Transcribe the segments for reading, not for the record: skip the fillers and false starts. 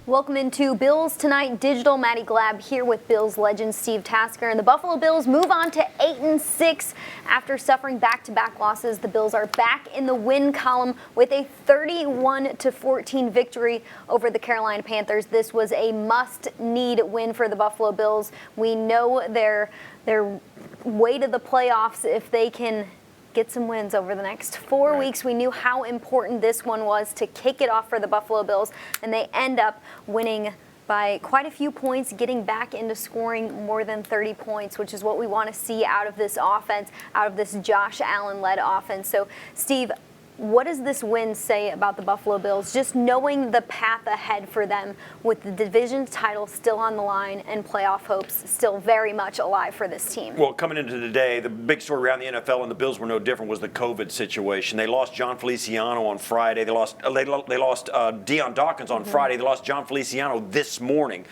Welcome into Bills Tonight Digital. Maddy Glab here with Bills legend Steve Tasker. And the Buffalo Bills move on to 8-6 after suffering back-to-back losses. The Bills are back in the win column with a 31-14 victory over the Carolina Panthers. This was a must-need win for the Buffalo Bills. We know their way to the playoffs if they can get some wins over the next 4 weeks. We knew how important this one was to kick it off for the Buffalo Bills, and they end up winning by quite a few points, getting back into scoring more than 30 points, which is what we want to see out of this offense, out of this Josh Allen-led offense. So, Steve, what does this win say about the Buffalo Bills, just knowing the path ahead for them with the division title still on the line and playoff hopes still very much alive for this team? Well, coming into today, the big story around the NFL and the Bills were no different was the COVID situation. They lost John Feliciano on Friday. They lost Deion Dawkins on Friday. They lost John Feliciano this morning.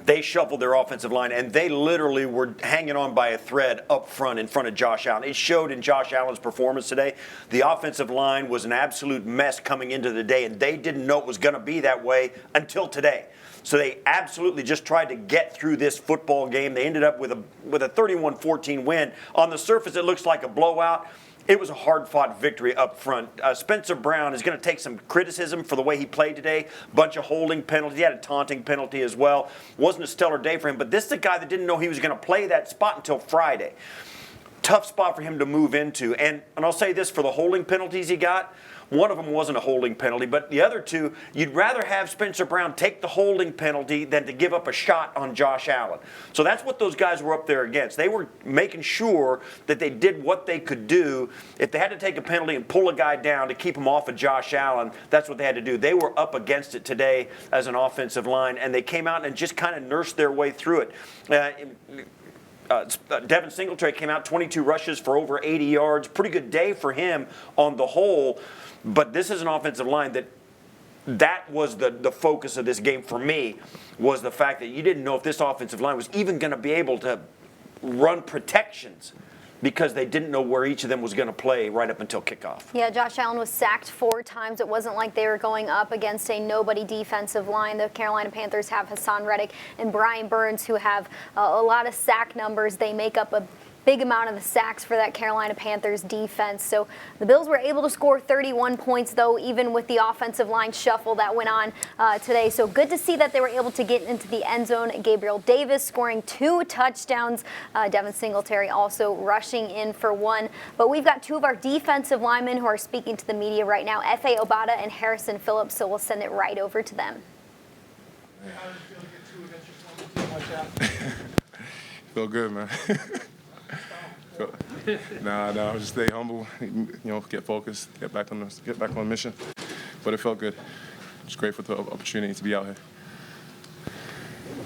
They shuffled their offensive line, and they literally were hanging on by a thread up front in front of Josh Allen. It showed in Josh Allen's performance today. The offensive line was an absolute mess coming into the day, and they didn't know it was going to be that way until today. So they absolutely just tried to get through this football game. They ended up with a 31-14 win. On the surface, it looks like a blowout. It was a hard-fought victory up front. Spencer Brown is going to take some criticism for the way he played today. Bunch of holding penalties. He had a taunting penalty as well. Wasn't a stellar day for him, but this is a guy that didn't know he was going to play that spot until Friday. Tough spot for him to move into. And I'll say this, for the holding penalties he got, one of them wasn't a holding penalty, but the other two, you'd rather have Spencer Brown take the holding penalty than to give up a shot on Josh Allen. So that's what those guys were up there against. They were making sure that they did what they could do. If they had to take a penalty and pull a guy down to keep him off of Josh Allen, that's what they had to do. They were up against it today as an offensive line, and they came out and just kind of nursed their way through it. Devin Singletary came out 22 rushes for over 80 yards. Pretty good day for him on the whole. But this is an offensive line that was the focus of this game for me, was the fact that you didn't know if this offensive line was even going to be able to run protections because they didn't know where each of them was going to play right up until kickoff. Yeah, Josh Allen was sacked 4 times. It wasn't like they were going up against a nobody defensive line. The Carolina Panthers have Hassan Reddick and Brian Burns, who have a lot of sack numbers. They make up a big amount of the sacks for that Carolina Panthers defense. So the Bills were able to score 31 points, though, even with the offensive line shuffle that went on today. So good to see that they were able to get into the end zone. Gabriel Davis scoring 2 touchdowns. Devin Singletary also rushing in for 1. But we've got 2 of our defensive linemen who are speaking to the media right now, F.A. Obata and Harrison Phillips, so we'll send it right over to them. How does it feel to get 2 against your former team like that? Feel good, man. No, just stay humble, get focused, get back on the mission. But it felt good. Just grateful for the opportunity to be out here.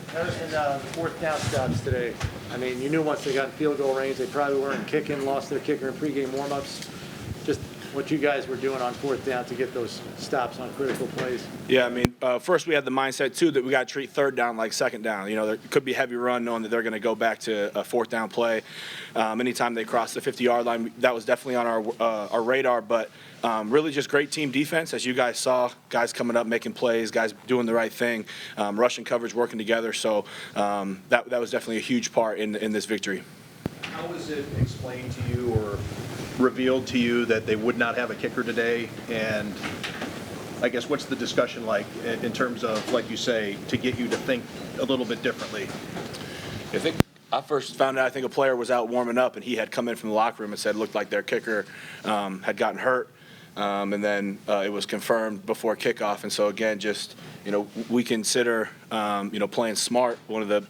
Harrison, 4th down stops today. I mean, you knew once they got in field goal range, they probably weren't kicking, lost their kicker in pregame warmups. Just what you guys were doing on 4th down to get those stops on critical plays. Yeah, I mean, first we had the mindset, too, that we got to treat 3rd down like 2nd down. There could be heavy run knowing that they're going to go back to a 4th down play. Anytime they cross the 50-yard line, that was definitely on our radar. But really just great team defense, as you guys saw, guys coming up, making plays, guys doing the right thing, rushing coverage, working together. So that was definitely a huge part in this victory. How was it explained to you or revealed to you that they would not have a kicker today? And I guess what's the discussion like in terms of, like you say, to get you to think a little bit differently? I think I first found out, a player was out warming up, and he had come in from the locker room and said it looked like their kicker had gotten hurt. And then it was confirmed before kickoff. And so, again, just, we consider, playing smart one of the,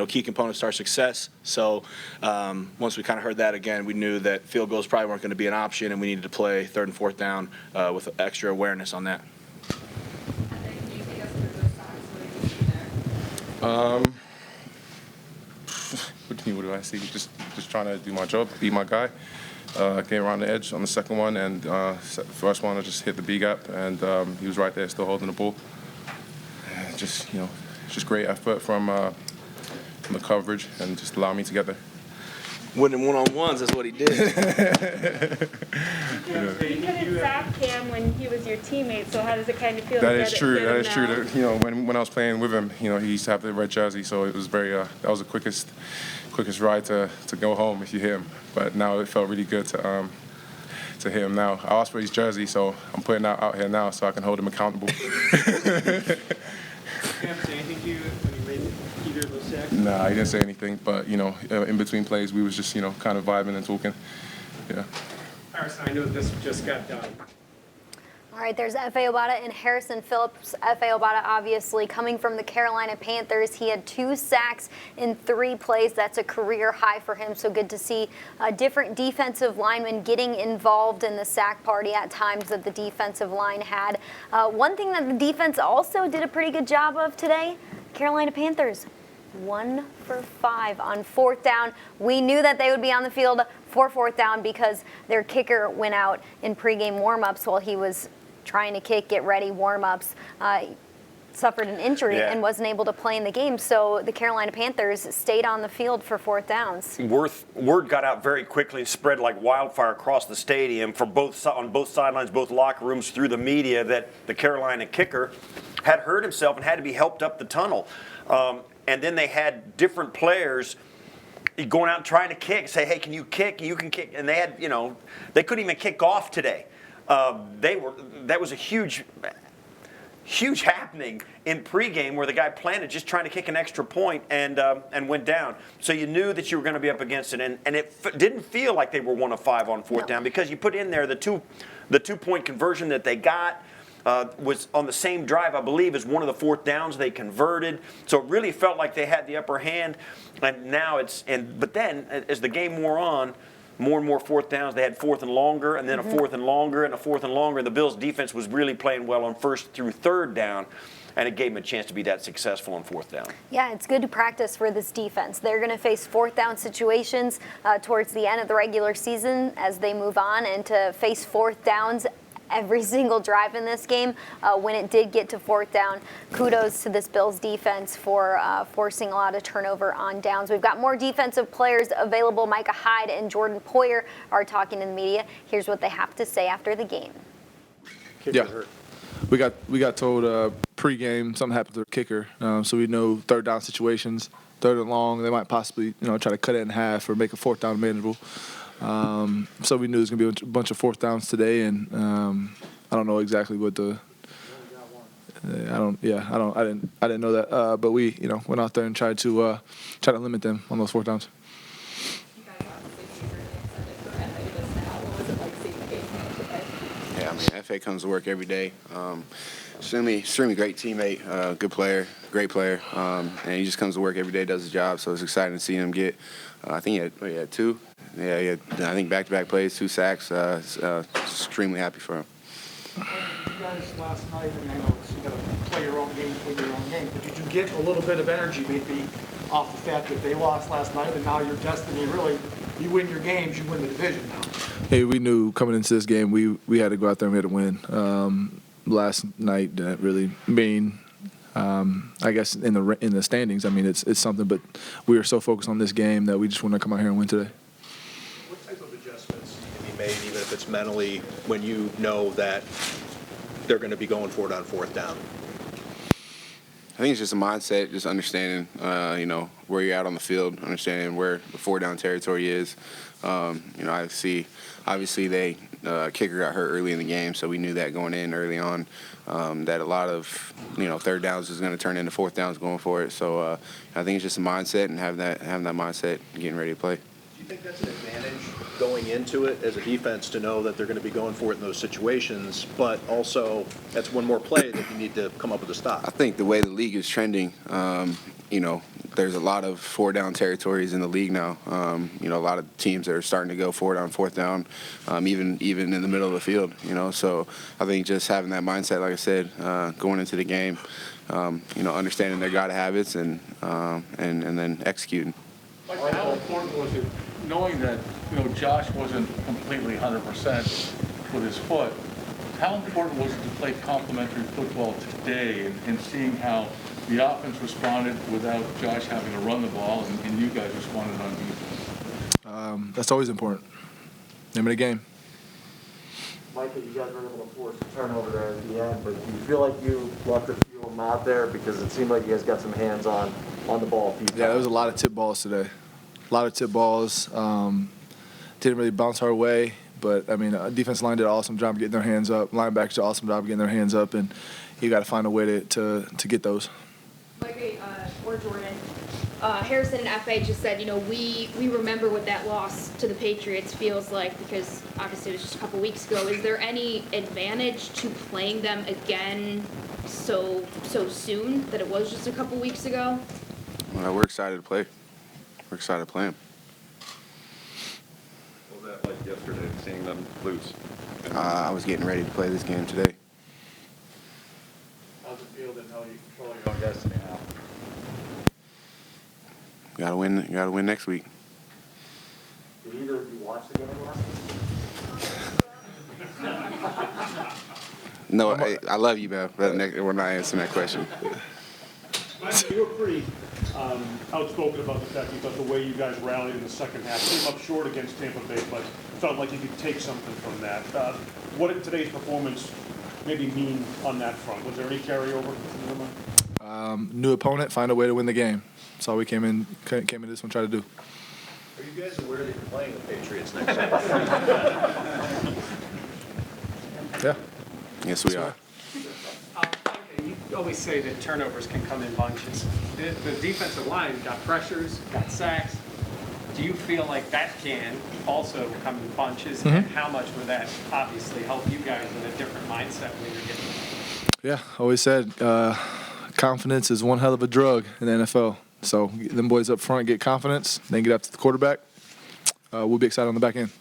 key components to our success. So once we kind of heard that again, we knew that field goals probably weren't going to be an option, and we needed to play 3rd and 4th down with extra awareness on that. What do I see? Just trying to do my job, be my guy. Came around the edge on the second one, and first one I just hit the B gap, and he was right there, still holding the ball. Just great effort from the coverage, and just allowed me to get there. Winning one-on-ones is what he did. You couldn't sack Cam when he was your teammate. tonight. So how does it kind of feel? That to is get true. It, get That him is true. now? That, you know, when I was playing with him, you know, he used to have the red jersey, so it was very that was the quickest ride to go home if you hit him. But now it felt really good to hit him now. I asked for his jersey, so I'm putting it out here now so I can hold him accountable. Did Cam say anything to you when you made either of those sacks? Nah, he didn't say anything, but, you know, in between plays, we was just, you know, kind of vibing and talking. Yeah. Harrison, I know this just got done. All right, there's F.A. Obata and Harrison Phillips. F.A. Obata, obviously, coming from the Carolina Panthers. He had 2 sacks in 3 plays. That's a career high for him, so good to see different defensive linemen getting involved in the sack party at times that the defensive line had. One thing that the defense also did a pretty good job of today, Carolina Panthers, 1 for 5 on 4th down. We knew that they would be on the field for 4th down because their kicker went out in pregame warmups while he was trying to kick, get ready, warm-ups, suffered an injury and wasn't able to play in the game. So the Carolina Panthers stayed on the field for 4th downs. Word got out very quickly, spread like wildfire across the stadium on both sidelines, both locker rooms, through the media, that the Carolina kicker had hurt himself and had to be helped up the tunnel. And then they had different players going out and trying to kick, say, hey, can you kick? You can kick. And they had, you know, they couldn't even kick off today. That was a huge happening in pregame where the guy planted just trying to kick an extra point and went down. So you knew that you were going to be up against it, and it didn't feel like they were 1 of 5 on 4th down, because you put in there the 2-point conversion that they got. Was on the same drive, I believe, as one of the 4th downs they converted. So it really felt like they had the upper hand. And now but then as the game wore on, more and more 4th downs. They had 4th and longer, and then a 4th and longer, and a 4th and longer. And the Bills' defense was really playing well on 1st through 3rd down, and it gave them a chance to be that successful on 4th down. Yeah, it's good to practice for this defense. They're going to face 4th down situations towards the end of the regular season as they move on, and to face 4th downs every single drive in this game. When it did get to 4th down, kudos to this Bills defense for forcing a lot of turnover on downs. We've got more defensive players available. Micah Hyde and Jordan Poyer are talking to the media. Here's what they have to say after the game. Kicker Yeah. hurt. We got told pregame something happened to the kicker, so we know 3rd down situations, 3rd and long, they might possibly try to cut it in half or make a 4th down manageable. So we knew there was going to be a bunch of 4th downs today, and I don't know exactly what the. I didn't know that, but we went out there and tried to limit them on those 4th downs. Yeah, I mean, FA comes to work every day. Extremely great teammate, good player, great player, and he just comes to work every day, does his job. So it's exciting to see him get. I think he had 2. Yeah, he had, I think, back-to-back plays, 2 sacks. Extremely happy for him. You guys last night, I mean, I know you got to play your own game, win your own game, but did you get a little bit of energy maybe off the fact that they lost last night, and now your destiny really, you win your games, you win the division now? Hey, we knew coming into this game we had to go out there and we had to win. Last night didn't really mean, I guess, in the standings. I mean, it's something, but we were so focused on this game that we just want to come out here and win today. What type of adjustments can be made, even if it's mentally, when you know that they're going to be going for it on 4th down? I think it's just a mindset, just understanding, where you're at on the field, understanding where the 4-down territory is. I see, obviously, kicker got hurt early in the game, so we knew that going in early on, that a lot of, 3rd downs is going to turn into 4th downs going for it. So I think it's just a mindset, and having that mindset and getting ready to play. Do you think that's an advantage going into it as a defense to know that they're going to be going for it in those situations, but also that's one more play that you need to come up with a stop? I think the way the league is trending, there's a lot of 4-down territories in the league now. A lot of teams that are starting to go for it on 4th down, even in the middle of the field. So I think just having that mindset, like I said, going into the game, understanding their God habits and then executing. Like, how important was it knowing that Josh wasn't completely 100% with his foot? How important was it to play complementary football today and seeing how the offense responded without Josh having to run the ball and you guys responded on defense? That's always important. Name of the game. Micah, you guys were able to force a turnover there at the end, but do you feel like you left a few of them out there because it seemed like you guys got some hands on the ball a few times? Yeah, there was a lot of tip balls today. A lot of tip balls. Didn't really bounce our way, but, I mean, defense line did an awesome job getting their hands up. Linebackers did an awesome job getting their hands up, and you got to find a way to get those. Mike, or Jordan, Harrison and FA just said, we remember what that loss to the Patriots feels like because obviously it was just a couple weeks ago. Is there any advantage to playing them again so soon that it was just a couple weeks ago? Well, we're excited to play. We're excited to play them. What was that like yesterday, seeing them lose? I was getting ready to play this game today. How's it feel to know you control your own destiny now? Got to win next week. Did either of you watch the game last night? No, I love you, man. We're not answering that question. You were pretty outspoken about the fact you thought the way you guys rallied in the second half came up short against Tampa Bay, but felt like you could take something from that. What did today's performance maybe mean on that front? Was there any carryover? New opponent, find a way to win the game. That's all we came in this one try to do. Are you guys aware that you're playing the Patriots next year? Yeah. Yes, we are. You always say that turnovers can come in bunches. The defensive line got pressures, got sacks. Do you feel like that can also come in bunches? Mm-hmm. And how much would that obviously help you guys in a different mindset when you're getting? Yeah, always said confidence is one hell of a drug in the NFL. So them boys up front get confidence, then get after the quarterback. We'll be excited on the back end.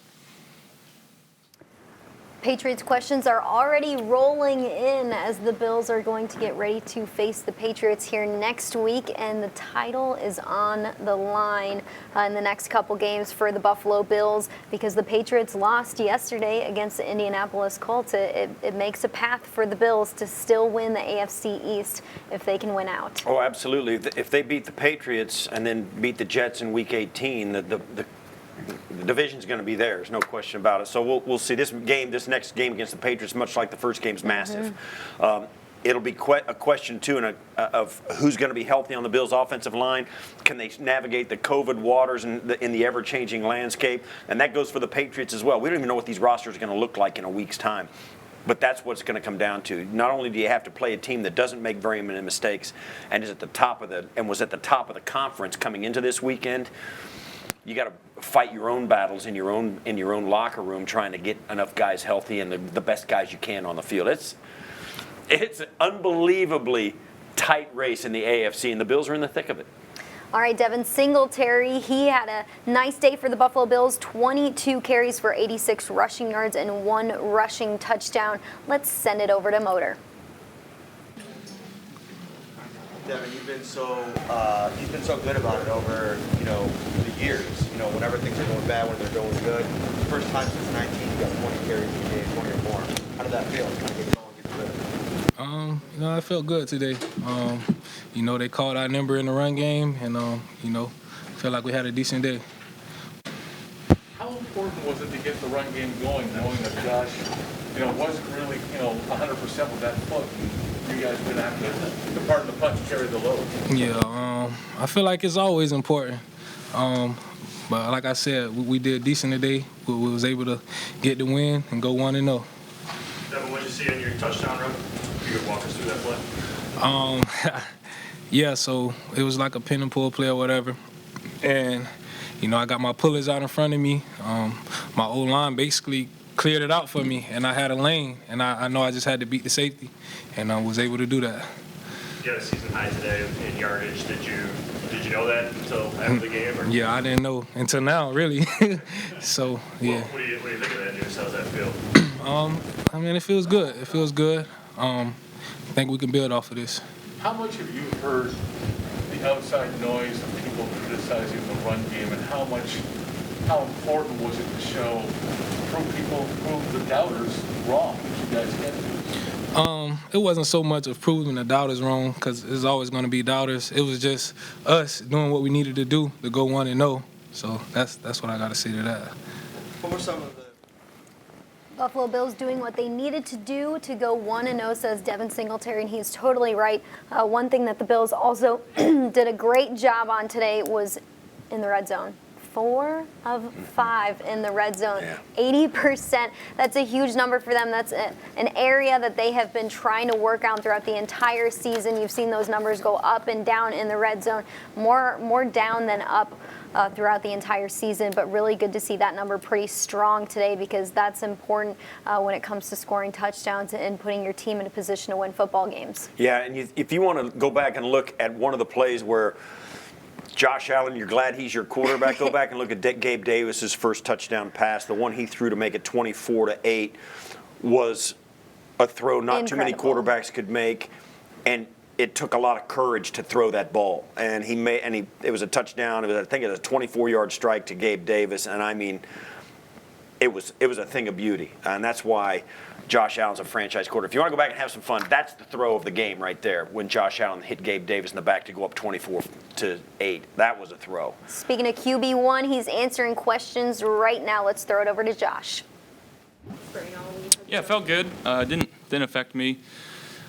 Patriots questions are already rolling in as the Bills are going to get ready to face the Patriots here next week, and the title is on the line in the next couple games for the Buffalo Bills because the Patriots lost yesterday against the Indianapolis Colts. It makes a path for the Bills to still win the AFC East if they can win out. Oh, absolutely. If they beat the Patriots and then beat the Jets in Week 18, the division's going to be theirs, no question about it. So we'll see this next game against the Patriots, much like the first game's massive. It'll be a question too of who's going to be healthy on the Bills' offensive line. Can they navigate the COVID waters in the ever-changing landscape? And that goes for the Patriots as well. We don't even know what these rosters are going to look like in a week's time. But that's what's going to come down to. Not only do you have to play a team that doesn't make very many mistakes and was at the top of the conference coming into this weekend, you got to fight your own battles in your own locker room, trying to get enough guys healthy and the best guys you can on the field. It's an unbelievably tight race in the AFC, and the Bills are in the thick of it. All right, Devin Singletary, he had a nice day for the Buffalo Bills, 22 carries for 86 rushing yards and 1 rushing touchdown. Let's send it over to Motor. Devin, you've been so good about it over the years. Whenever things are going bad, when they're going good. First time since 19, you got 20 carries in a game, 20 or more. How did that feel? Kind of get going, get through it. I felt good today. They called our number in the run game, and felt like we had a decent day. How important was it to get the run game going, knowing that Josh, wasn't really, 100% with that foot? You guys would have to pardon the punch, carry the load. Yeah, I feel like it's always important. But like I said, we did decent today. We was able to get the win and go 1-0. Devin, what did you see on your touchdown run? You could walk us through that play. Yeah, so it was like a pin and pull play or whatever. And, I got my pullers out in front of me. My O-line basically cleared it out for me, and I had a lane, and I know I just had to beat the safety, and I was able to do that. You had a season high today in yardage. Did you know that until after the game? Or? Yeah, I didn't know until now, really. So, yeah. What do you think of that news? How does that feel? It feels good. It feels good. I think we can build off of this. How much have you heard the outside noise of people criticizing the run game, and how important was it to prove the doubters wrong that you guys get to? It wasn't so much of proving the doubters wrong, because there's always going to be doubters. It was just us doing what we needed to do to go 1-0. So that's what I got to say to that. What were some of Buffalo Bills doing what they needed to do to go 1-0, says Devin Singletary, and he's totally right. One thing that the Bills also did a great job on today was in the red zone. 4 of 5 in the red zone, 80%. That's a huge number for them. That's an area that they have been trying to work on throughout the entire season. You've seen those numbers go up and down in the red zone, more down than up throughout the entire season, but really good to see that number pretty strong today because that's important when it comes to scoring touchdowns and putting your team in a position to win football games. Yeah, and if you want to go back and look at one of the plays where Josh Allen, you're glad he's your quarterback. Go back and look at Gabe Davis's first touchdown pass. The one he threw to make it 24-8 was a throw not too many quarterbacks could make, and it took a lot of courage to throw that ball. And it was a touchdown. I think it was a 24-yard strike to Gabe Davis, and I mean, it was a thing of beauty, and that's why Josh Allen's a franchise quarterback. If you want to go back and have some fun, that's the throw of the game right there when Josh Allen hit Gabe Davis in the back to go up 24-8. That was a throw. Speaking of QB1, he's answering questions right now. Let's throw it over to Josh. Yeah, it felt good. Didn't affect me.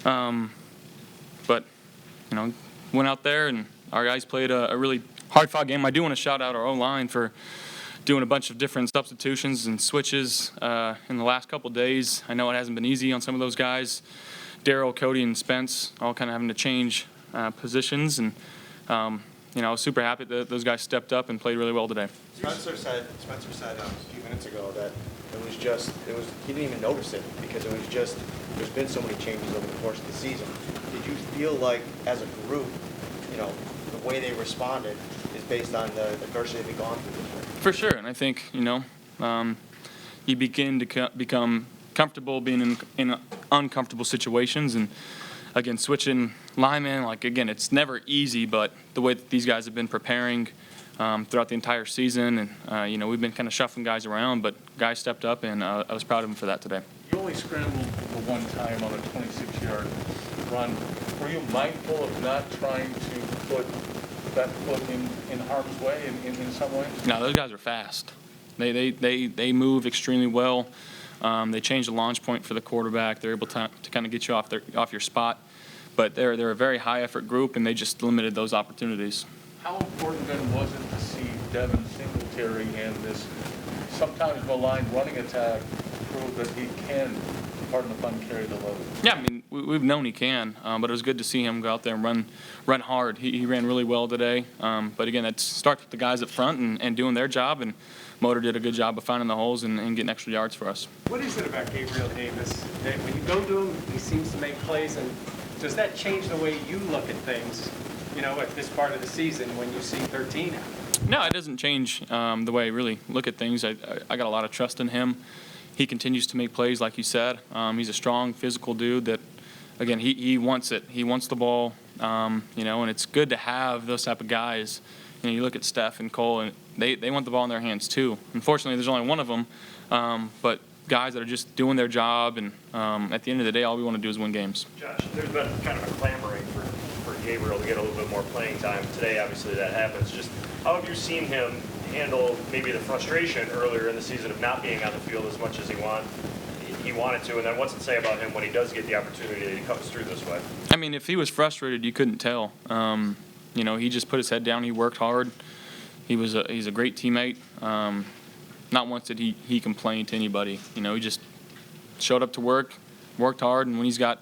But, went out there and our guys played a really hard-fought game. I do want to shout out our O-line for doing a bunch of different substitutions and switches in the last couple days. I know it hasn't been easy on some of those guys. Daryl, Cody, and Spence all kind of having to change positions. And, I was super happy that those guys stepped up and played really well today. Spencer said a few minutes ago that he didn't even notice it because there's been so many changes over the course of the season. Did you feel like as a group, the way they responded is based on the adversity they've gone through this year? For sure, and I think, you begin to become comfortable being in uncomfortable situations, and again, switching linemen, again, it's never easy, but the way that these guys have been preparing throughout the entire season, and, we've been kind of shuffling guys around, but guys stepped up, and I was proud of them for that today. You only scrambled for one time on a 26-yard run. Were you mindful of not trying to put that foot in harm's way in some ways? No, those guys are fast. They move extremely well. They change the launch point for the quarterback. They're able to kind of get you off your spot. But they're a very high effort group, and they just limited those opportunities. How important then was it to see Devin Singletary and this sometimes maligned running attack prove that he can, pardon the pun, carry the load? Yeah, I mean, we've known he can, but it was good to see him go out there and run hard. He ran really well today. But again, that starts with the guys up front and doing their job, and Motor did a good job of finding the holes and getting extra yards for us. What is it about Gabriel Davis that when you go to him, he seems to make plays, and does that change the way you look at things, at this part of the season when you see 13 out? No, it doesn't change the way I really look at things. I got a lot of trust in him. He continues to make plays, like you said. He's a strong, physical dude that, again, he wants it. He wants the ball, and it's good to have those type of guys. You look at Steph and Cole, and they want the ball in their hands too. Unfortunately, there's only one of them, but guys that are just doing their job, and at the end of the day, all we want to do is win games. Josh, there's been kind of a clamoring for Gabriel to get a little bit more playing time. Today, obviously, that happens. Just how have you seen him handle maybe the frustration earlier in the season of not being on the field as much as he wanted to, and then what's it say about him when he does get the opportunity that he comes through this way? I mean, if he was frustrated, you couldn't tell. He just put his head down. He worked hard. He's a great teammate. Not once did he complain to anybody. He just showed up to work, worked hard, and when he's got,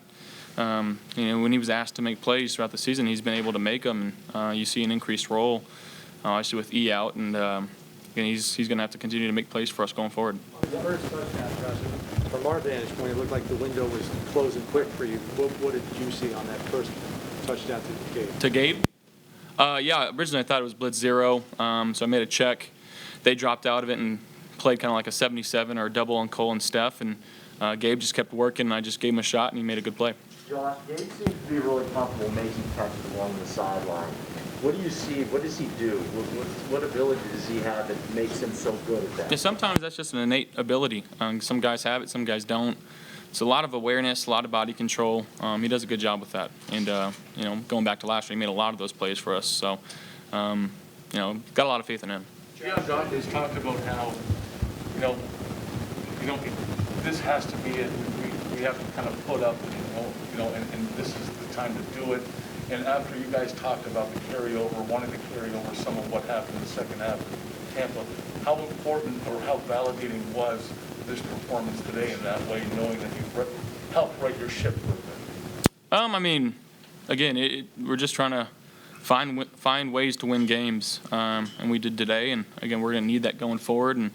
when he was asked to make plays throughout the season, he's been able to make them. And you see an increased role, obviously with E out, and he's going to have to continue to make plays for us going forward. The first touchdown, Josh, from our vantage point, it looked like the window was closing quick for you. What did you see on that first touchdown to Gabe? To Gabe? Yeah, originally I thought it was blitz 0, so I made a check. They dropped out of it and played kind of like a 77 or a double on Cole and Steph, and Gabe just kept working, and I just gave him a shot, and he made a good play. Josh, Gabe seems to be really comfortable making catches along the sideline. What do you see? What does he do? What ability does he have that makes him so good at that? Yeah, sometimes that's just an innate ability. Some guys have it, some guys don't. It's a lot of awareness, a lot of body control. He does a good job with that. And, going back to last year, he made a lot of those plays for us. So, got a lot of faith in him. Yeah, Josh has talked about how, this has to be it. We have to kind of put up, and this is the time to do it. And after you guys talked about the carryover, wanting to carry over some of what happened in the second half of Tampa, how important or how validating was this performance today in that way, knowing that you've helped right your ship for a bit? I mean, again, we're just trying to find ways to win games, and we did today. And again, we're going to need that going forward. And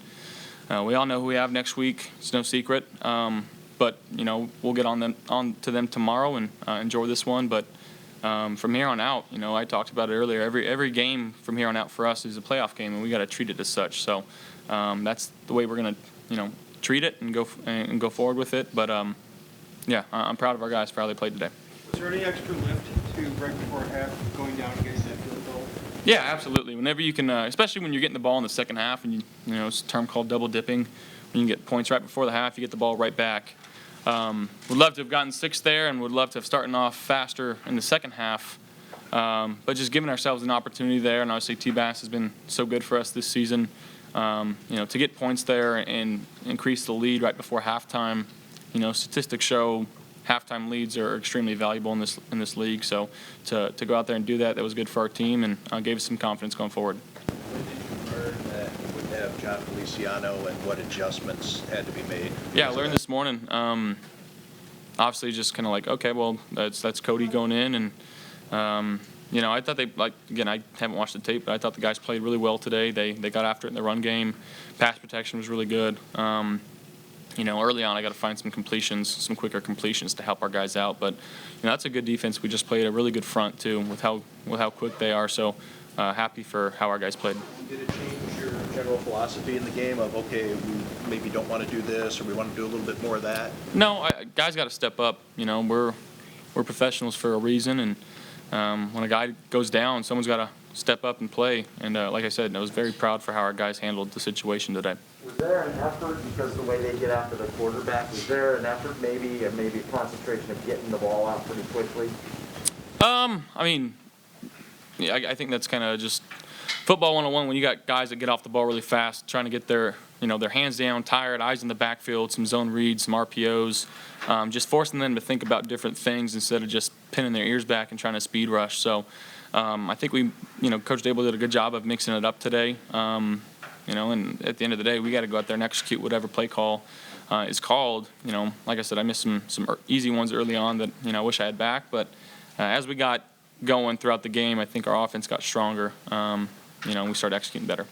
we all know who we have next week. It's no secret. But we'll get on to them tomorrow and enjoy this one. But from here on out, I talked about it earlier. Every game from here on out for us is a playoff game, and we got to treat it as such. So that's the way we're going to treat it and go forward with it. But yeah, I'm proud of our guys for how they played today. Was there any extra lift to right before half going down against that field goal? Yeah, absolutely. Whenever you can, especially when you're getting the ball in the second half, and it's a term called double dipping. When you get points right before the half, you get the ball right back. Would love to have gotten 6 there, and would love to have started off faster in the second half. But just giving ourselves an opportunity there, and obviously T-Bass has been so good for us this season. To get points there and increase the lead right before halftime. Statistics show halftime leads are extremely valuable in this league. So to go out there and do that was good for our team and gave us some confidence going forward. When did you learn that you would have John Feliciano and what adjustments had to be made? Yeah, I learned this morning. Obviously, just kind of like, okay, well, that's Cody going in, and I thought again, I haven't watched the tape, but I thought the guys played really well today. They got after it in the run game. Pass protection was really good. Early on, I got to find some quicker completions to help our guys out. But that's a good defense. We just played a really good front too, with how quick they are. So happy for how our guys played. Did it change your general philosophy in the game of, okay, we maybe don't want to do this, or we want to do a little bit more of that? No, guys got to step up. We're professionals for a reason, and when a guy goes down, someone's got to step up and play. And like I said, I was very proud for how our guys handled the situation today. Was there an effort, because the way they get after the quarterback, was there an effort maybe a concentration of getting the ball out pretty quickly? I think that's kind of just football 101 when you got guys that get off the ball really fast, trying to get their hands down, tired, eyes in the backfield, some zone reads, some RPOs, just forcing them to think about different things instead of just pinning their ears back and trying to speed rush. So I think Coach Dable did a good job of mixing it up today. And at the end of the day, we got to go out there and execute whatever play call is called. Like I said, I missed some easy ones early on that I wish I had back. But as we got going throughout the game, I think our offense got stronger. We started executing better.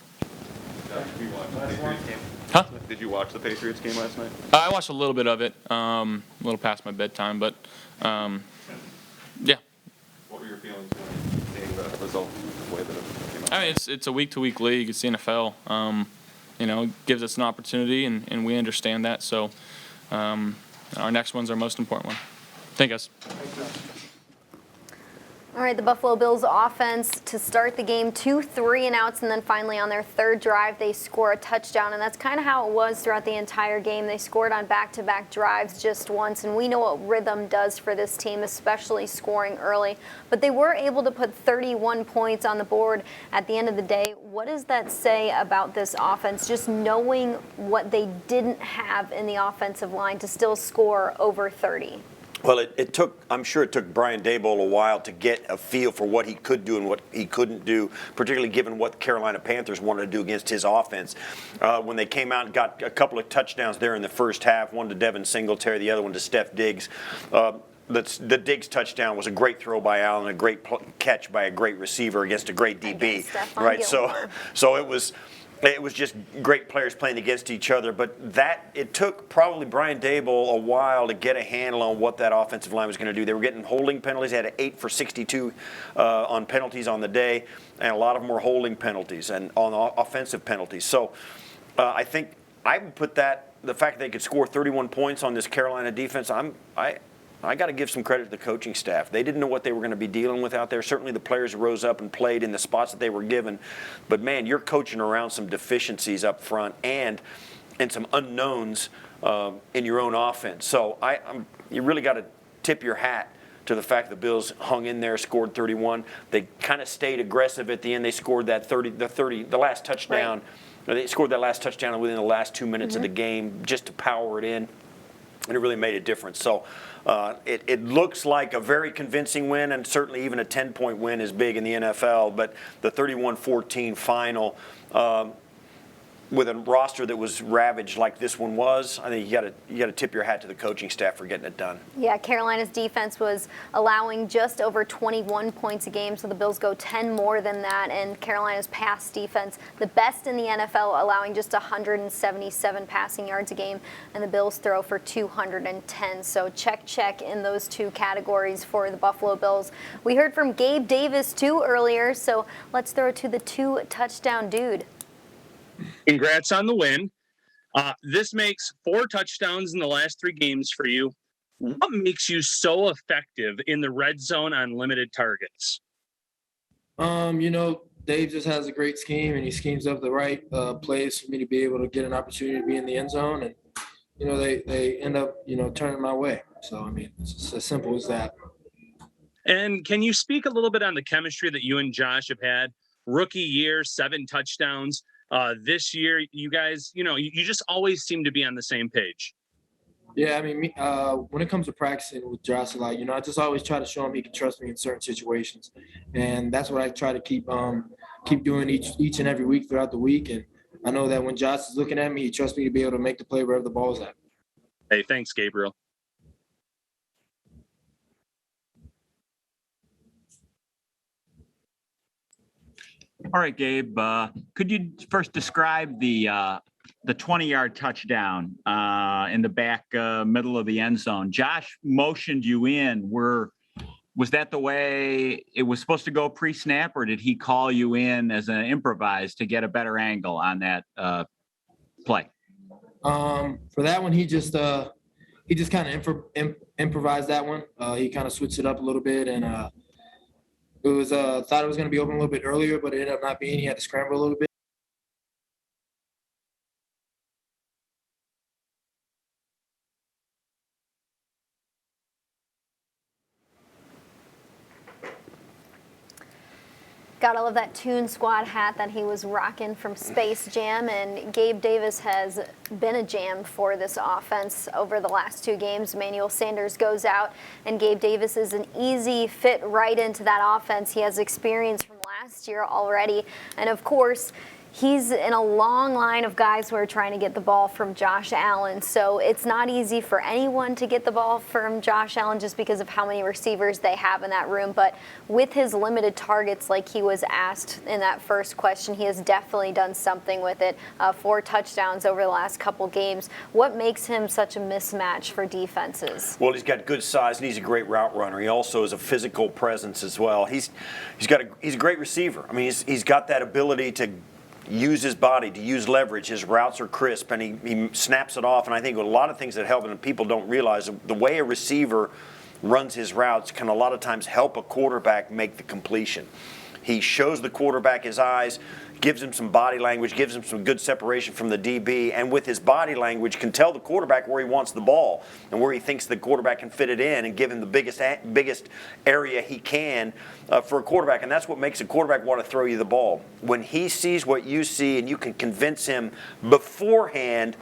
Did you watch the Patriots game last night? I watched a little bit of it, a little past my bedtime, but yeah. What were your feelings when seeing the result the way that it came out? I mean, it's a week-to-week league. It's the NFL. It gives us an opportunity, and we understand that. So our next one's our most important one. Thank you, guys. All right, the Buffalo Bills offense to start the game, 2 3-and-outs, and then finally on their third drive, they score a touchdown, and that's kind of how it was throughout the entire game. They scored on back-to-back drives just once, and we know what rhythm does for this team, especially scoring early. But they were able to put 31 points on the board at the end of the day. What does that say about this offense, just knowing what they didn't have in the offensive line to still score over 30? Well, I'm sure it took Brian Daboll a while to get a feel for what he could do and what he couldn't do, particularly given what the Carolina Panthers wanted to do against his offense. When they came out and got a couple of touchdowns there in the first half, one to Devin Singletary, the other one to Steph Diggs. The Diggs touchdown was a great throw by Allen, a great catch by a great receiver against a great DB. Right, so it was just great players playing against each other, but it took probably Brian Daboll a while to get a handle on what that offensive line was going to do. They were getting holding penalties. They had 8 for 62 on penalties on the day, and a lot of them were holding penalties and on offensive penalties. So I think I would put the fact that they could score 31 points on this Carolina defense, I got to give some credit to the coaching staff. They didn't know what they were going to be dealing with out there. Certainly the players rose up and played in the spots that they were given. But, man, you're coaching around some deficiencies up front and some unknowns in your own offense. So you really got to tip your hat to the fact the Bills hung in there, scored 31. They kind of stayed aggressive at the end. They scored that the last touchdown. Right. They scored that last touchdown within the last 2 minutes of the game just to power it in. and it really made a difference. So it looks like a very convincing win, and certainly even a 10-point win is big in the NFL. But the 31-14 final, with a roster that was ravaged like this one was, I think you got to tip your hat to the coaching staff for getting it done. Yeah, Carolina's defense was allowing just over 21 points a game, so the Bills go 10 more than that, and Carolina's pass defense, the best in the NFL, allowing just 177 passing yards a game, and the Bills throw for 210. So check in those two categories for the Buffalo Bills. We heard from Gabe Davis too earlier, so let's throw to the 2-touchdown dude. Congrats on the win. This makes 4 touchdowns in the last 3 games for you. What makes you so effective in the red zone on limited targets? Dave just has a great scheme, and he schemes up the right plays for me to be able to get an opportunity to be in the end zone. And, they end up, turning my way. So, it's as simple as that. And can you speak a little bit on the chemistry that you and Josh have had? Rookie year, 7 touchdowns. This year, you guys, you just always seem to be on the same page. Yeah, when it comes to practicing with Josh a lot, I just always try to show him he can trust me in certain situations, and that's what I try to keep doing each and every week throughout the week. And I know that when Josh is looking at me, he trusts me to be able to make the play wherever the ball's at. Hey, thanks, Gabriel. All right, Gabe, could you first describe the 20-yard touchdown in the back middle of the end zone? Josh motioned you in. Was that the way it was supposed to go pre-snap, or did he call you in as an improvise to get a better angle on that play? For that one, he just kind of improvised that one. He kind of switched it up a little bit, and it was thought it was going to be open a little bit earlier, but it ended up not being. He had to scramble a little bit. Gotta love that Toon Squad hat that he was rocking from Space Jam, and Gabe Davis has been a jam for this offense over the last 2 games. Emmanuel Sanders goes out, and Gabe Davis is an easy fit right into that offense. He has experience from last year already, and of course, he's in a long line of guys who are trying to get the ball from Josh Allen. So it's not easy for anyone to get the ball from Josh Allen just because of how many receivers they have in that room. But with his limited targets, like he was asked in that first question, he has definitely done something with it. 4 touchdowns over the last couple games. What makes him such a mismatch for defenses? Well, he's got good size and he's a great route runner. He also is a physical presence as well. He's a great receiver. He's got that ability to use his body, to use leverage. His routes are crisp, and he snaps it off. And I think a lot of things that help, and people don't realize, the way a receiver runs his routes can a lot of times help a quarterback make the completion. He shows the quarterback his eyes, gives him some body language, gives him some good separation from the DB, and with his body language can tell the quarterback where he wants the ball and where he thinks the quarterback can fit it in and give him the biggest area he can for a quarterback. And that's what makes a quarterback want to throw you the ball. When he sees what you see and you can convince him beforehand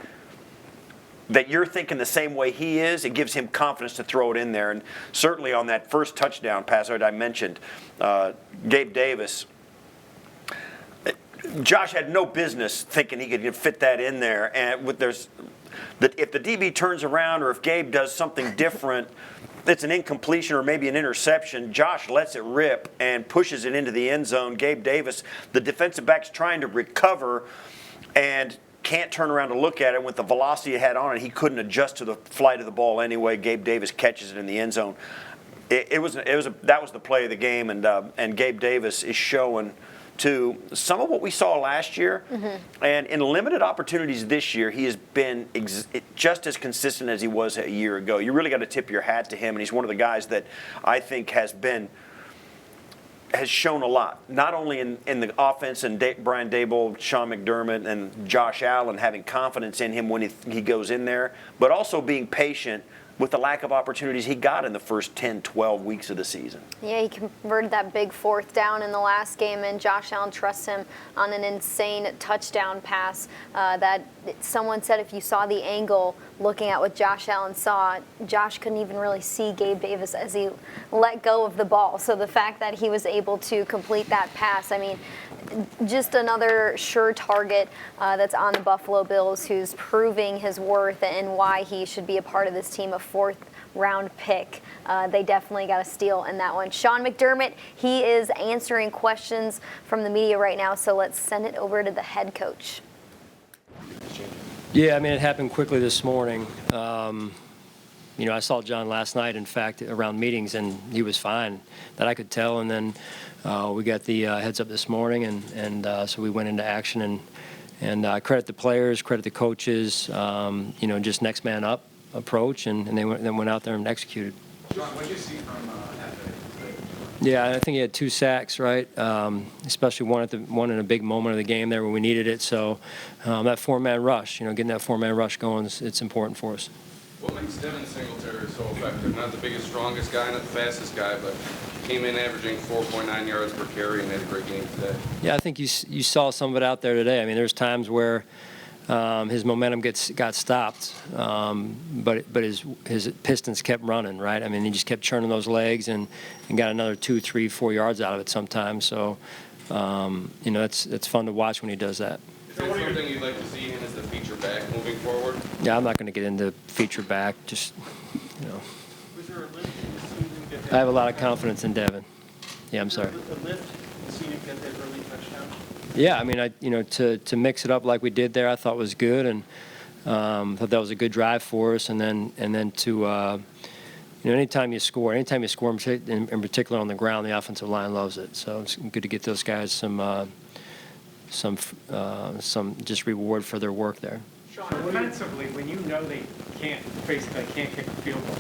that you're thinking the same way he is, it gives him confidence to throw it in there. And certainly on that first touchdown pass that I mentioned, Gabe Davis, Josh had no business thinking he could fit that in there. And if the DB turns around or if Gabe does something different, it's an incompletion or maybe an interception. Josh lets it rip and pushes it into the end zone. Gabe Davis, the defensive back's trying to recover and can't turn around to look at it. With the velocity it had on it, he couldn't adjust to the flight of the ball anyway. Gabe Davis catches it in the end zone. That was the play of the game, and Gabe Davis is showing to some of what we saw last year. Mm-hmm. And in limited opportunities this year, he has been just as consistent as he was a year ago. You really got to tip your hat to him, and he's one of the guys that I think has shown a lot, not only in the offense and Brian Daboll, Sean McDermott, and Josh Allen having confidence in him when he goes in there, but also being patient with the lack of opportunities he got in the first 10, 12 weeks of the season. Yeah, he converted that big 4th down in the last game, and Josh Allen trusts him on an insane touchdown pass that someone said if you saw the angle looking at what Josh Allen saw, Josh couldn't even really see Gabe Davis as he let go of the ball. So the fact that he was able to complete that pass, I mean, just another sure target that's on the Buffalo Bills, who's proving his worth and why he should be a part of this team, a 4th-round pick. They definitely got a steal in that one. Sean McDermott, he is answering questions from the media right now, so let's send it over to the head coach. Yeah, I mean, it happened quickly this morning. You know, I saw John last night, in fact, around meetings, and he was fine, that I could tell. And then we got the heads up this morning, and so we went into action. And I credit the players, credit the coaches, you know, just next man up approach, and they went out there and executed. Sean, what did you see from F.A.? Yeah, I think he had 2 sacks, right? Especially one in a big moment of the game there when we needed it. So that 4-man rush, you know, getting that 4-man rush going, it's important for us. What makes Devin Singletary so effective? Not the biggest, strongest guy, not the fastest guy, but came in averaging 4.9 yards per carry and had a great game today. Yeah, I think you saw some of it out there today. I mean, there's times where his momentum got stopped, but his Pistons kept running, right? I mean, he just kept churning those legs and got another 2, 3, 4 yards out of it sometimes. So, you know, it's fun to watch when he does that. Is that something you'd like to see him as the feature back moving forward? Yeah, I'm not going to get into feature back. Just, you know. Was there a lift in seeing him get that? I have a lot of confidence in Devin. Yeah, I'm sorry. A lift in seeing him get that early touchdown? Yeah, I mean, you know, to mix it up like we did there, I thought was good, and thought that was a good drive for us. And then to, you know, anytime you score in particular on the ground, the offensive line loves it. So it's good to get those guys some just reward for their work there. Sean, offensively, when you know they can't kick a field goal,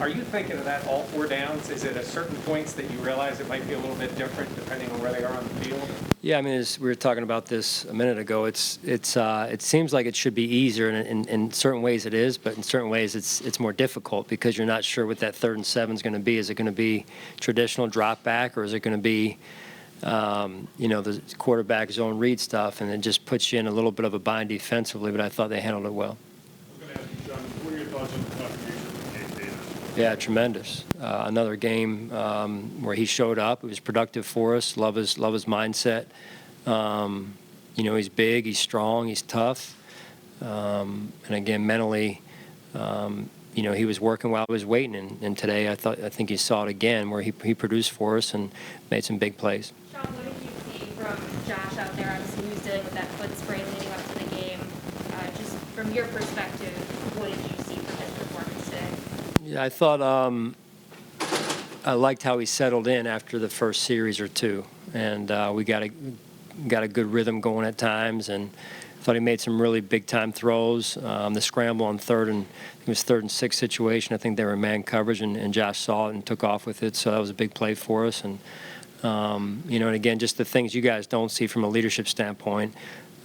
are you thinking of that all 4 downs? Is it at certain points that you realize it might be a little bit different depending on where they are on the field? Yeah, I mean, as we were talking about this a minute ago, it seems like it should be easier, and in certain ways it is, but in certain ways it's more difficult because you're not sure what that 3rd and 7 is going to be. Is it going to be traditional drop back, or is it going to be you know, the quarterback zone read stuff, and it just puts you in a little bit of a bind defensively, but I thought they handled it well. I was going to ask you, John, what are your thoughts on the contribution from Gabe Davis? Yeah, tremendous. Another game where he showed up. It was productive for us. Love his mindset. You know, he's big, he's strong, he's tough. And again, mentally, you know, he was working while I was waiting. And today, I think you saw it again where he produced for us and made some big plays. Sean, what did you see from Josh out there? Obviously, he was dealing with that foot sprain leading up to the game. Just from your perspective, what did you see from his performance today? Yeah, I thought I liked how he settled in after the first series or 2, and we got a good rhythm going at times, and I thought he made some really big-time throws. The scramble on 3rd and it was 3rd and 6 situation. I think they were in man coverage, and Josh saw it and took off with it. So that was a big play for us. And you know, and again, just the things you guys don't see from a leadership standpoint.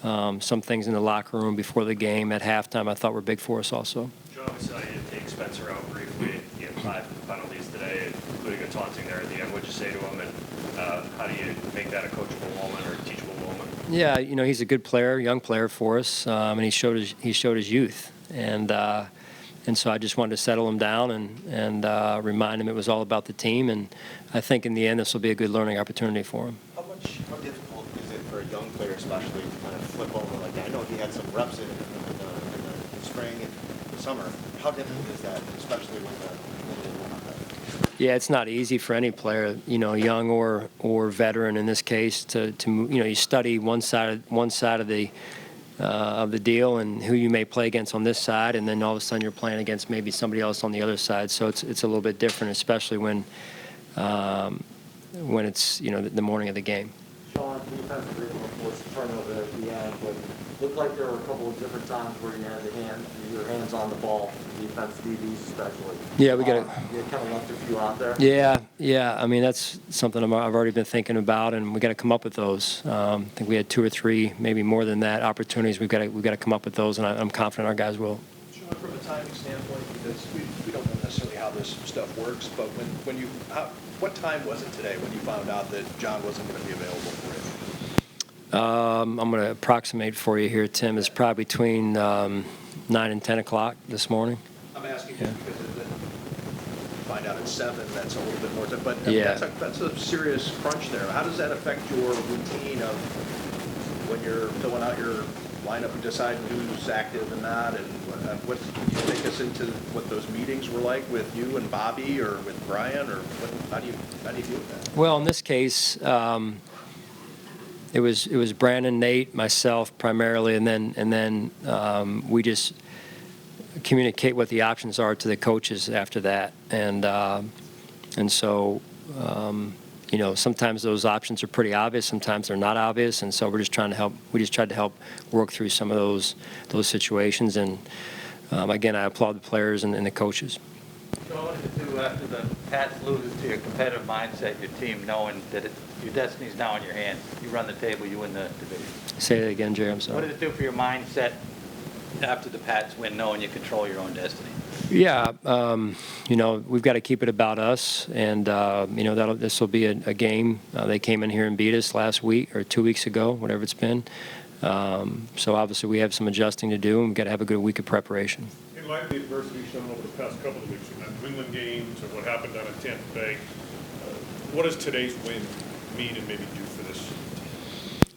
Some things in the locker room before the game at halftime I thought were big for us also. John, we saw you take Spencer out briefly. He had 5 penalties today, including a taunting there at the end. What'd you say to him, and how do you make that a coachable moment or a teachable moment? Yeah, you know, he's a good player, young player for us, and he showed his youth, and so I just wanted to settle him down and remind him it was all about the team, and I think in the end this will be a good learning opportunity for him. How difficult is it for a young player, especially, to kind of flip over like that? I know he had some reps in the spring and the summer. How difficult is that, especially when Yeah, it's not easy for any player, you know, young or veteran in this case, to you know, you study one side of the deal and who you may play against on this side, and then all of a sudden you're playing against maybe somebody else on the other side. So it's a little bit different, especially when it's, you know, the morning of the game. Sean, defensively, was the turnover at the end, but looked like there were a couple of different times where you had your hands on the ball, defense, DBs especially. Yeah, we got you kind of left a few out there. Yeah. I mean, that's something I've already been thinking about, and we got to come up with those. I think we had 2 or 3, maybe more than that, opportunities. We've got to come up with those, and I'm confident our guys will. Sean, from a timing standpoint, because we don't know necessarily how this stuff works, but what time was it today when you found out that John wasn't going to be available for you? I'm going to approximate for you here, Tim. It's probably between 9 and 10 o'clock this morning. I'm asking you because find out at 7, that's a little bit more time, but Yeah. that's a serious crunch there. How does that affect your routine of when you're filling out your lineup and deciding who's active and not, and what can you take us into what those meetings were like with you and Bobby or with Brian, or how do you deal with that? Well, in this case, it was Brandon, Nate, myself primarily, and then we just communicate what the options are to the coaches after that, and so you know, sometimes those options are pretty obvious, sometimes they're not obvious, and so we're just trying to help. We just tried to help work through some of those situations, and again, I applaud the players and the coaches. So what does it do after the Pats loses to your competitive mindset, your team knowing that your destiny's now in your hands? You run the table, you win the division. Say that again, Jerry. I'm sorry. What did it do for your mindset after the Pats win, knowing you control your own destiny? Yeah, you know, we've got to keep it about us, and you know, this will be a game. They came in here and beat us last week or 2 weeks ago, whatever it's been. So obviously we have some adjusting to do, and we've got to have a good week of preparation. In light of the adversity shown over the past couple of weeks, from that New England game to what happened down in Tampa Bay, what does today's win mean and maybe do for this team?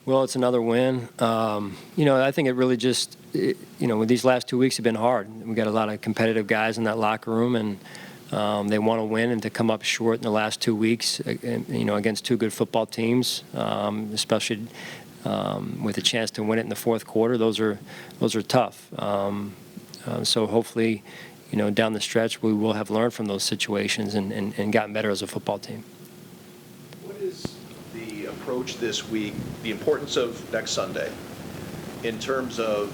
Well, it's another win. You know, I think it really just, you know, these last 2 weeks have been hard. We got a lot of competitive guys in that locker room, and they want to win, and to come up short in the last 2 weeks, you know, against two good football teams, especially with a chance to win it in the fourth quarter, those are tough. So hopefully, you know, down the stretch, we will have learned from those situations and gotten better as a football team. What is the approach this week, the importance of next Sunday, in terms of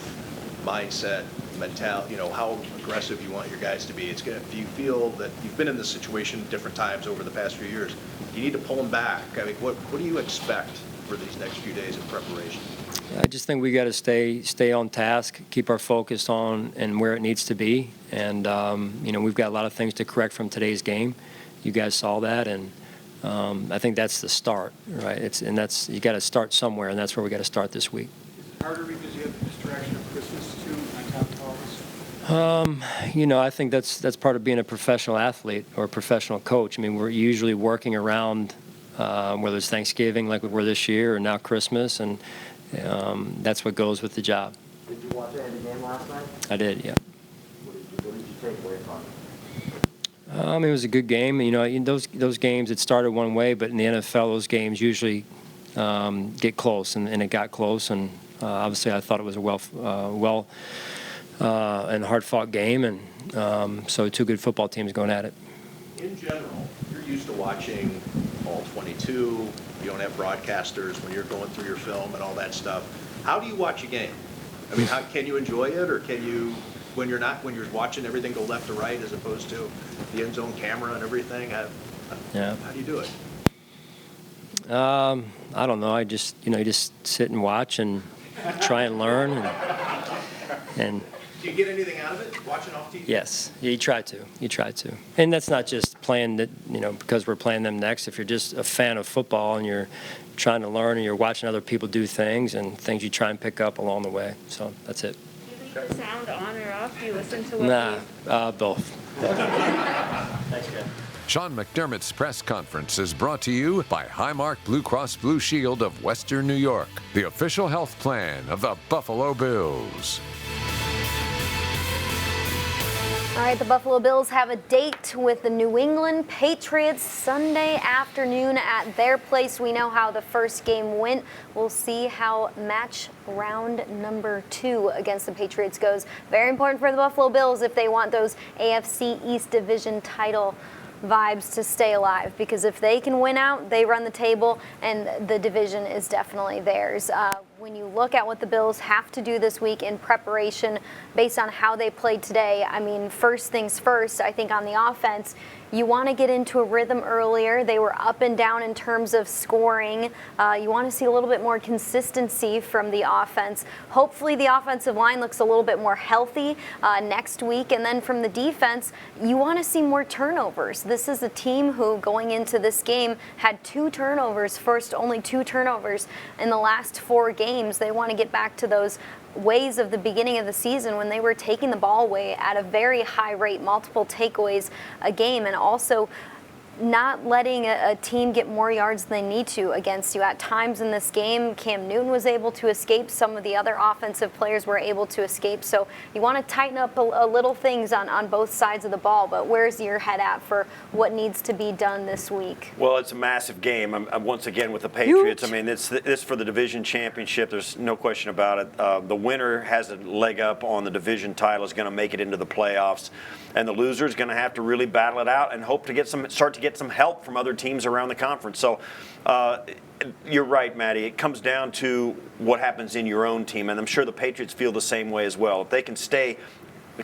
mindset, mentality, you know, how aggressive you want your guys to be? Do you feel that you've been in this situation different times over the past few years? You need to pull them back. I mean, what do you expect for these next few days of preparation? I just think we got to stay on task, keep our focus on and where it needs to be, and you know, we've got a lot of things to correct from today's game. You guys saw that, and I think that's the start, right? That's you got to start somewhere, and that's where we got to start this week. Is it harder because you have the distraction of Christmas too on top of all this? You know, I think that's part of being a professional athlete or a professional coach. I mean, we're usually working around whether it's Thanksgiving like we were this year, or now Christmas, and that's what goes with the job. Did you watch any of the game last night? I did, yeah. What did you take away from it? It was a good game. You know, in those games, it started one way, but in the NFL, those games usually get close, and it got close. And obviously, I thought it was a well and hard-fought game, and so two good football teams going at it. In general, you're used to watching all 22. You don't have broadcasters when you're going through your film and all that stuff. How do you watch a game? I mean, can you enjoy it, or can you, when you're watching everything go left to right as opposed to the end zone camera and everything? How do you do it? I don't know. You just sit and watch and try and learn, and Do you get anything out of it watching off TV? yes, you try to, and that's not just playing that, you know, because we're playing them next. If you're just a fan of football and you're trying to learn and you're watching other people do things and things you try and pick up along the way, so that's it. Do you leave the sound on or off? Do you listen to what Both. Thanks, Ken. Sean McDermott's press conference is brought to you by Highmark Blue Cross Blue Shield of Western New York, the official health plan of the Buffalo Bills. All right, the Buffalo Bills have a date with the New England Patriots Sunday afternoon at their place. We know how the first game went. We'll see how match round number 2 against the Patriots goes. Very important for the Buffalo Bills if they want those AFC East Division title vibes to stay alive, because if they can win out, they run the table, and the division is definitely theirs. When you look at what the Bills have to do this week in preparation based on how they played today, I mean, first things first, I think on the offense, you want to get into a rhythm earlier. They were up and down in terms of scoring. You want to see a little bit more consistency from the offense. Hopefully the offensive line looks a little bit more healthy next week. And then from the defense, you want to see more turnovers. This is a team who, going into this game, had 2 turnovers, only 2 turnovers in the last 4 games. They want to get back to those ways of the beginning of the season when they were taking the ball away at a very high rate, multiple takeaways a game, and also not letting a team get more yards than they need to against you. At times in this game, Cam Newton was able to escape. Some of the other offensive players were able to escape. So you want to tighten up a little things on both sides of the ball. But where's your head at for what needs to be done this week? Well, it's a massive game. Once again with the Patriots. I mean, it's for the division championship. There's no question about it. The winner has a leg up on the division title, is going to make it into the playoffs. And the loser is going to have to really battle it out and hope to start to get some help from other teams around the conference. So you're right, Maddie. It comes down to what happens in your own team, and I'm sure the Patriots feel the same way as well. If they can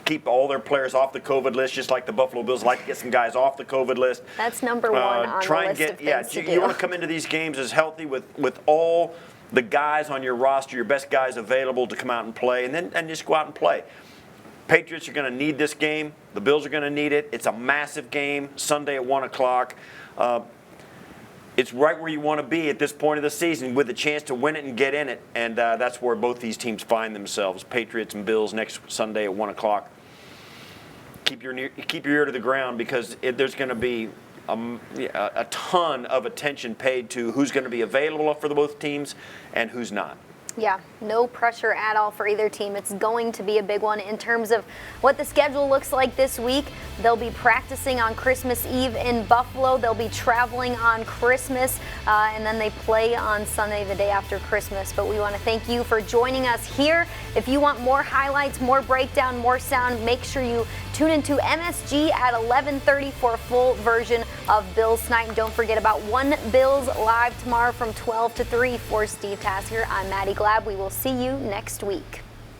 keep all their players off the COVID list, just like the Buffalo Bills like to get some guys off the COVID list. That's number 1 on the list of things to do. You want to come into these games as healthy with all the guys on your roster, your best guys available to come out and play, and just go out and play. Patriots are going to need this game. The Bills are going to need it. It's a massive game, Sunday at 1 o'clock. It's right where you want to be at this point of the season with a chance to win it and get in it. And that's where both these teams find themselves, Patriots and Bills, next Sunday at 1 o'clock. Keep your ear to the ground because there's going to be a ton of attention paid to who's going to be available for both teams and who's not. Yeah, no pressure at all for either team. It's going to be a big one in terms of what the schedule looks like this week. They'll be practicing on Christmas Eve in Buffalo. They'll be traveling on Christmas, and then they play on Sunday, the day after Christmas. But we want to thank you for joining us here. If you want more highlights, more breakdown, more sound, make sure you tune into MSG at 11:30 for a full version of Bills Tonight. And don't forget about One Bills live tomorrow from 12 to 3 for Steve Tasker. I'm Maddy Glab. We will see you next week.